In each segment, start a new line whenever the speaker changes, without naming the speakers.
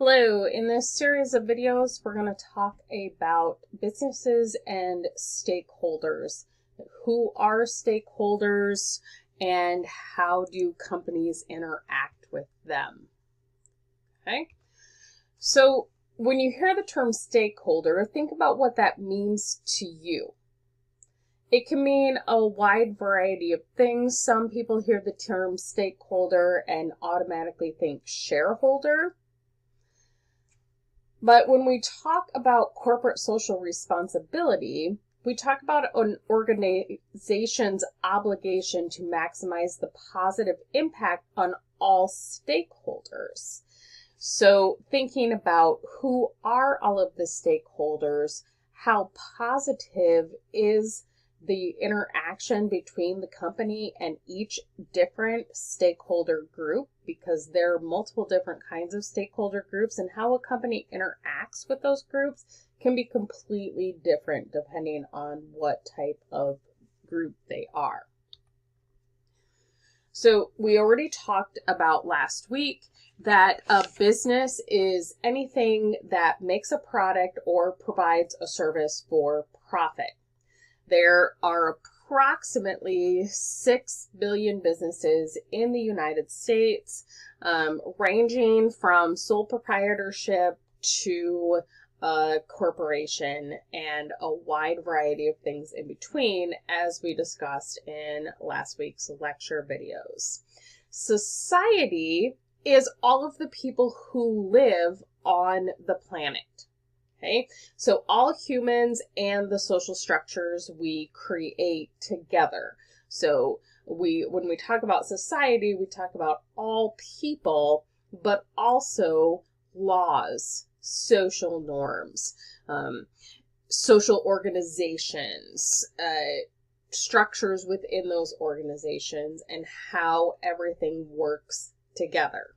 Hello, in this series of videos, we're going to talk about businesses and stakeholders. Who are stakeholders and how do companies interact with them? Okay, so when you hear the term stakeholder, think about what that means to you. It can mean a wide variety of things. Some people hear the term stakeholder and automatically think shareholder. But when we talk about corporate social responsibility, we talk about an organization's obligation to maximize the positive impact on all stakeholders. So thinking about who are all of the stakeholders, how positive is the interaction between the company and each different stakeholder group, because there are multiple different kinds of stakeholder groups, and how a company interacts with those groups can be completely different depending on what type of group they are. So we already talked about last week that a business is anything that makes a product or provides a service for profit. There are approximately 6 billion businesses in the United States, ranging from sole proprietorship to a corporation and a wide variety of things in between, as we discussed in last week's lecture videos. Society is all of the people who live on the planet. Okay, so all humans and the social structures we create together. So when we talk about society, we talk about all people, but also laws, social norms, social organizations, structures within those organizations, and how everything works together.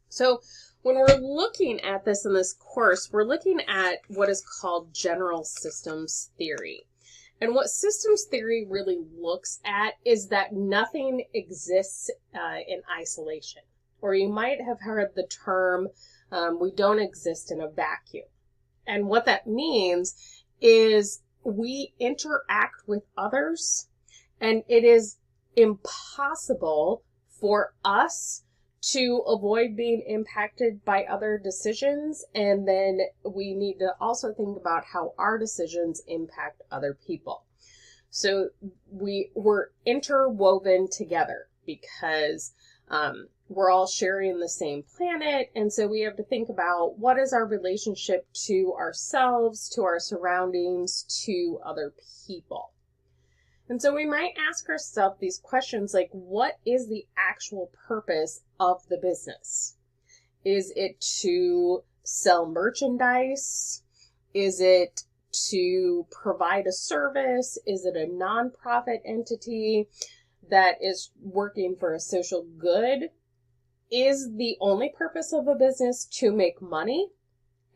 So when we're looking at this in this course, we're looking at what is called general systems theory. And what systems theory really looks at is that nothing exists in isolation. Or you might have heard the term, we don't exist in a vacuum. And what that means is we interact with others, and it is impossible for us to avoid being impacted by other decisions. And then we need to also think about how our decisions impact other people. So we're interwoven together because we're all sharing the same planet. And so we have to think about what is our relationship to ourselves, to our surroundings, to other people. And so we might ask ourselves these questions like, what is the actual purpose of the business? Is it to sell merchandise? Is it to provide a service? Is it a nonprofit entity that is working for a social good? Is the only purpose of a business to make money,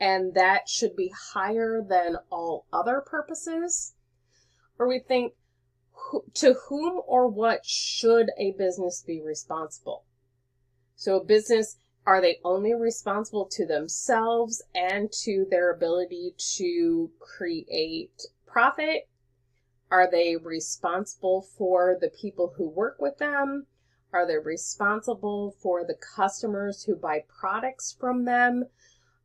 and that should be higher than all other purposes? Or we think, to whom or what should a business be responsible? So a business, are they only responsible to themselves and to their ability to create profit? Are they responsible for the people who work with them? Are they responsible for the customers who buy products from them?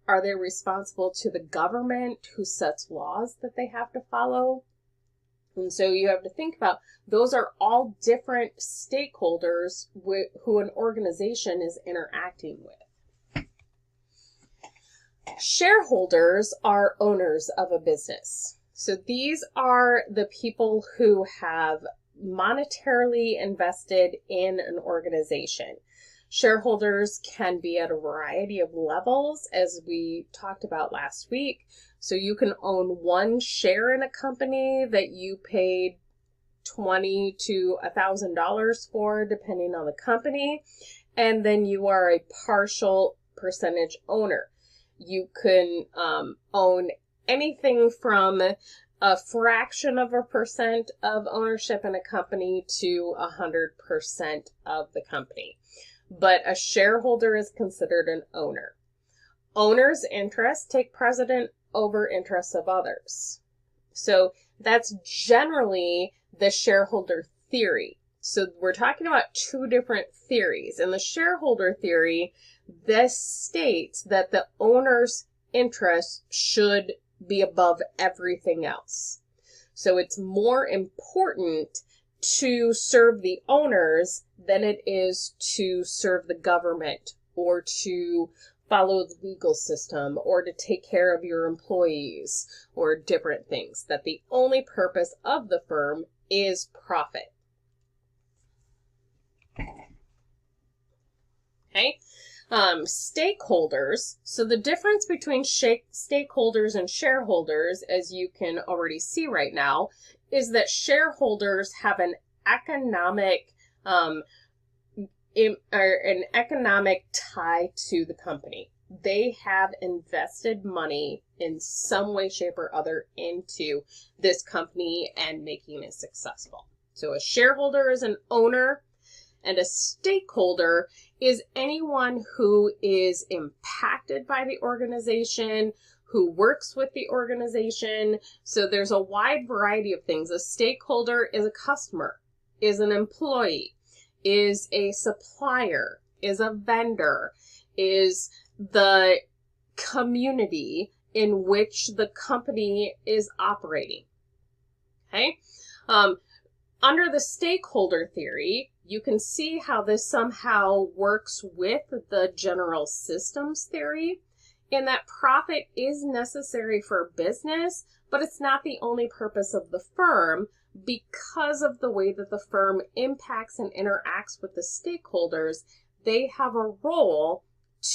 Are they responsible to the government who sets laws that they have to follow? And so you have to think about, those are all different stakeholders who an organization is interacting with. Shareholders are owners of a business. So these are the people who have monetarily invested in an organization. Shareholders can be at a variety of levels, as we talked about last week. So you can own one share in a company that you paid $20 to $1,000 for, depending on the company, and then you are a partial percentage owner. You can own anything from a fraction of a percent of ownership in a company to 100% of the company. but a shareholder is considered an owner. Owners' interests take precedent over interests of others. So that's generally the shareholder theory. So we're talking about two different theories. In the shareholder theory, this states that the owner's interest should be above everything else. So it's more important to serve the owners than it is to serve the government or to follow the legal system or to take care of your employees or different things. That the only purpose of the firm is profit. Okay? Stakeholders. So the difference between stakeholders and shareholders, as you can already see right now, is that shareholders have an economic tie to the company. They have invested money in some way, shape, or other into this company and making it successful. So a shareholder is an owner, and a stakeholder is anyone who is impacted by the organization, who works with the organization. So there's a wide variety of things. A stakeholder is a customer, is an employee, is a supplier, is a vendor, is the community in which the company is operating. Okay? Under the stakeholder theory, you can see how this somehow works with the general systems theory, in that profit is necessary for business, but it's not the only purpose of the firm because of the way that the firm impacts and interacts with the stakeholders. They have a role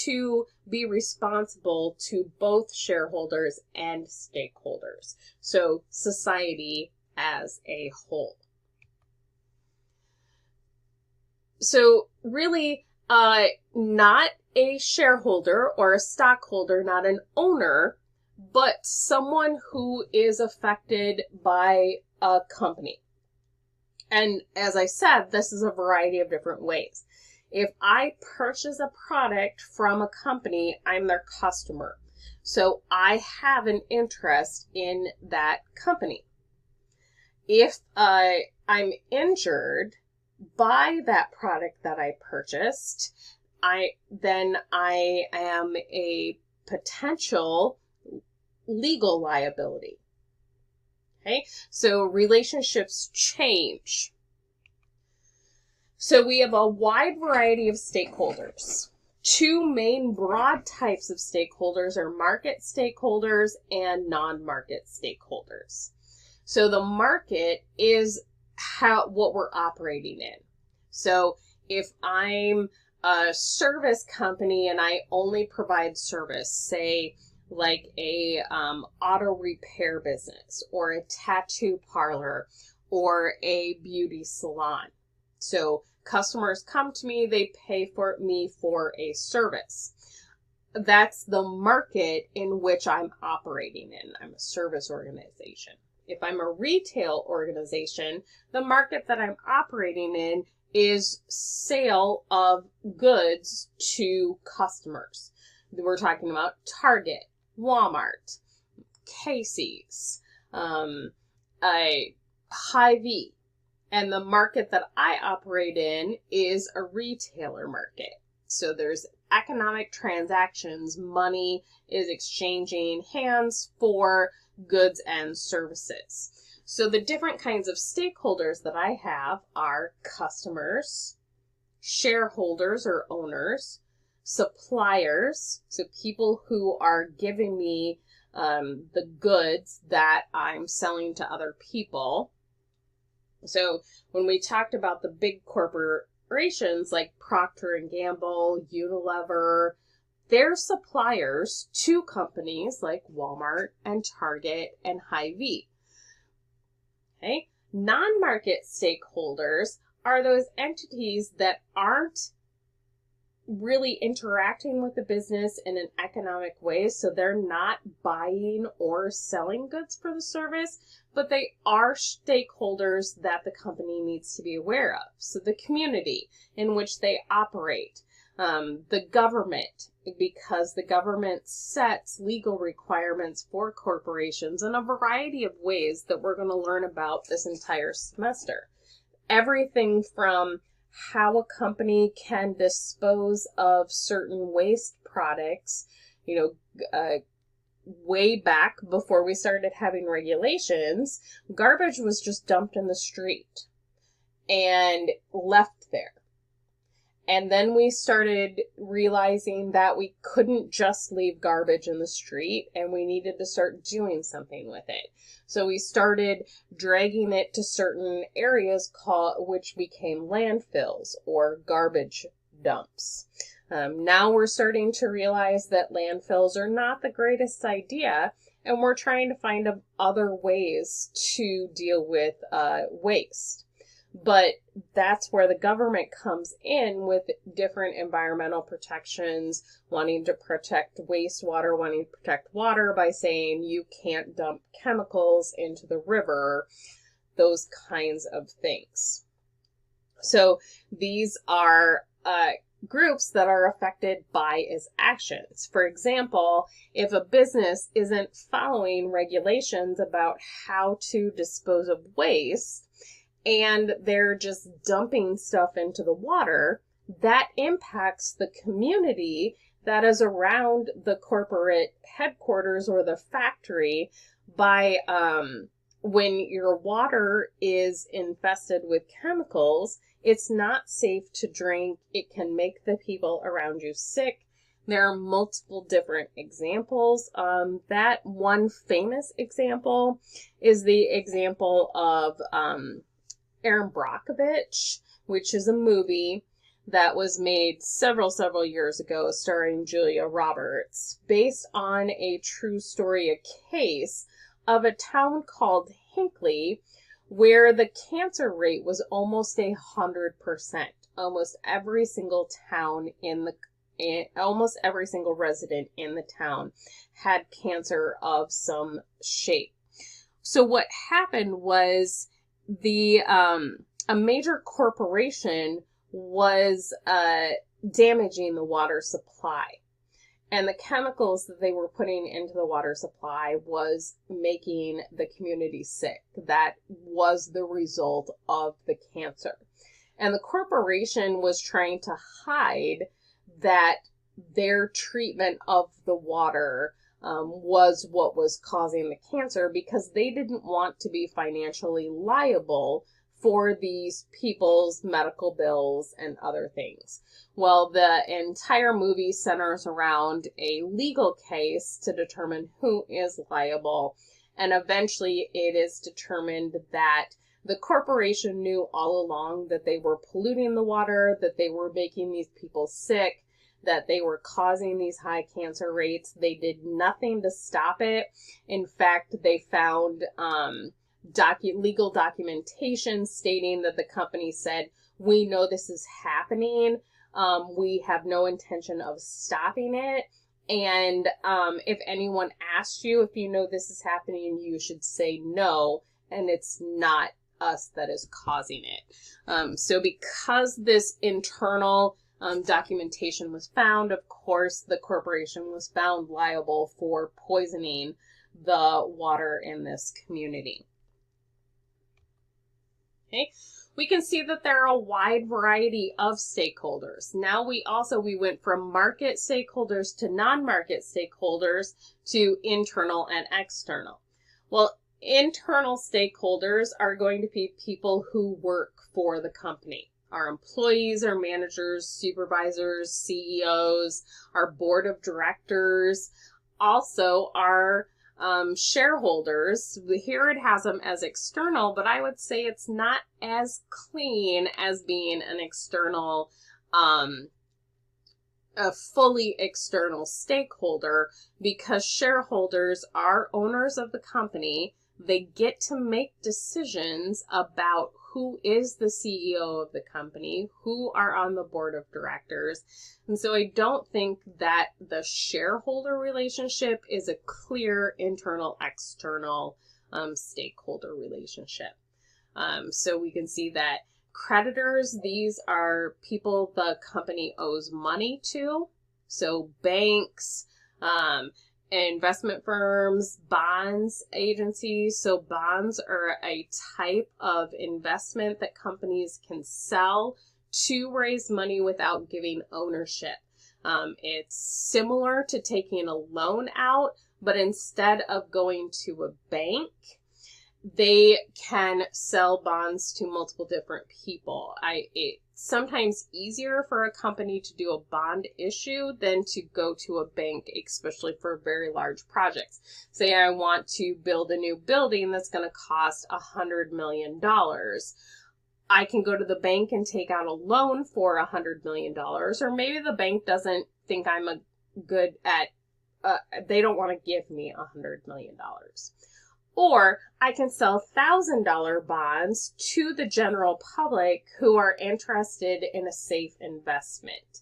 to be responsible to both shareholders and stakeholders. So society as a whole. So really, not a shareholder or a stockholder, not an owner, but someone who is affected by a company. And as I said, this is a variety of different ways. If I purchase a product from a company, I'm their customer. So I have an interest in that company. If I'm injured by that product that I purchased, then I am a potential legal liability. Okay, so relationships change. So we have a wide variety of stakeholders. Two main broad types of stakeholders are market stakeholders and non-market stakeholders. So the market is what we're operating in. So if I'm a service company and I only provide service, say like a auto repair business or a tattoo parlor or a beauty salon. So customers come to me, they pay me for a service. That's the market in which I'm operating in. I'm a service organization. If I'm a retail organization, the market that I'm operating in is sale of goods to customers. We're talking about Target, Walmart, Casey's, Hy-Vee. And the market that I operate in is a retailer market. So there's economic transactions. Money is exchanging hands for goods and services. So the different kinds of stakeholders that I have are customers, shareholders or owners, suppliers, so people who are giving me the goods that I'm selling to other people. So when we talked about the big corporations like Procter & Gamble, Unilever, they're suppliers to companies like Walmart and Target and Hy-Vee. Okay? Non-market stakeholders are those entities that aren't really interacting with the business in an economic way, so they're not buying or selling goods for the service, but they are stakeholders that the company needs to be aware of. So the community in which they operate, The government, because the government sets legal requirements for corporations in a variety of ways that we're going to learn about this entire semester. Everything from how a company can dispose of certain waste products, way back before we started having regulations, garbage was just dumped in the street and left there. And then we started realizing that we couldn't just leave garbage in the street and we needed to start doing something with it. So we started dragging it to certain areas which became landfills or garbage dumps. Now we're starting to realize that landfills are not the greatest idea, and we're trying to find other ways to deal with waste. But that's where the government comes in with different environmental protections, wanting to protect wastewater, wanting to protect water by saying you can't dump chemicals into the river, those kinds of things. So these are groups that are affected by its actions. For example, if a business isn't following regulations about how to dispose of waste, and they're just dumping stuff into the water, that impacts the community that is around the corporate headquarters or the factory by when your water is infested with chemicals, it's not safe to drink. It can make the people around you sick. There are multiple different examples. That one famous example is the example of Erin Brockovich, which is a movie that was made several years ago starring Julia Roberts, based on a true story, a case of a town called Hinckley, where the cancer rate was almost 100%. Almost every single almost every single resident in the town had cancer of some shape. So what happened was a major corporation was damaging the water supply. And the chemicals that they were putting into the water supply was making the community sick. That was the result of the cancer. And the corporation was trying to hide that their treatment of the water was what was causing the cancer, because they didn't want to be financially liable for these people's medical bills and other things. Well, the entire movie centers around a legal case to determine who is liable, and eventually it is determined that the corporation knew all along that they were polluting the water, that they were making these people sick, that they were causing these high cancer rates. They did nothing to stop it. In fact, they found legal documentation stating that the company said, we know this is happening. We have no intention of stopping it. And if anyone asks you if you know this is happening, you should say no, and it's not us that is causing it. So because this internal documentation was found, of course, the corporation was found liable for poisoning the water in this community. Okay, we can see that there are a wide variety of stakeholders. Now we went from market stakeholders to non-market stakeholders to internal and external. Well, internal stakeholders are going to be people who work for the company. Our employees, our managers, supervisors, CEOs, our board of directors, also our shareholders. Here it has them as external, but I would say it's not as clean as being an external, a fully external stakeholder, because shareholders are owners of the company. They get to make decisions about who is the CEO of the company, who are on the board of directors. And so I don't think that the shareholder relationship is a clear internal-external stakeholder relationship. So we can see that Creditors, these are people the company owes money to. So banks, investment firms, bonds agencies. So bonds are a type of investment that companies can sell to raise money without giving ownership. It's similar to taking a loan out, but instead of going to a bank, they can sell bonds to multiple different people. It's sometimes easier for a company to do a bond issue than to go to a bank, especially for very large projects. Say I want to build a new building that's going to cost $100 million. I can go to the bank and take out a loan for $100 million, or maybe the bank doesn't think I'm they don't want to give me $100 million. Or I can sell $1,000 bonds to the general public who are interested in a safe investment.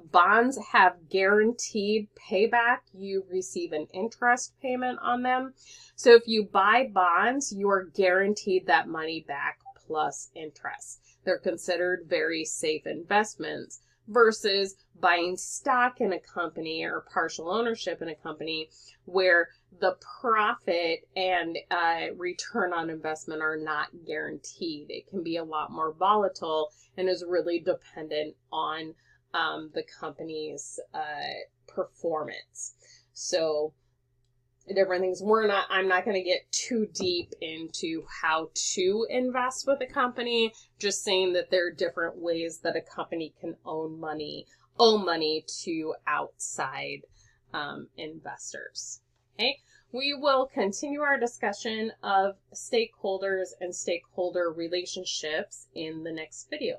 Bonds have guaranteed payback. You receive an interest payment on them. So if you buy bonds, you are guaranteed that money back plus interest. They're considered very safe investments versus buying stock in a company or partial ownership in a company where the profit and return on investment are not guaranteed. It can be a lot more volatile and is really dependent on the company's performance. So different things. I'm not going to get too deep into how to invest with a company, just saying that there are different ways that a company can owe money to outside investors. Okay, we will continue our discussion of stakeholders and stakeholder relationships in the next video.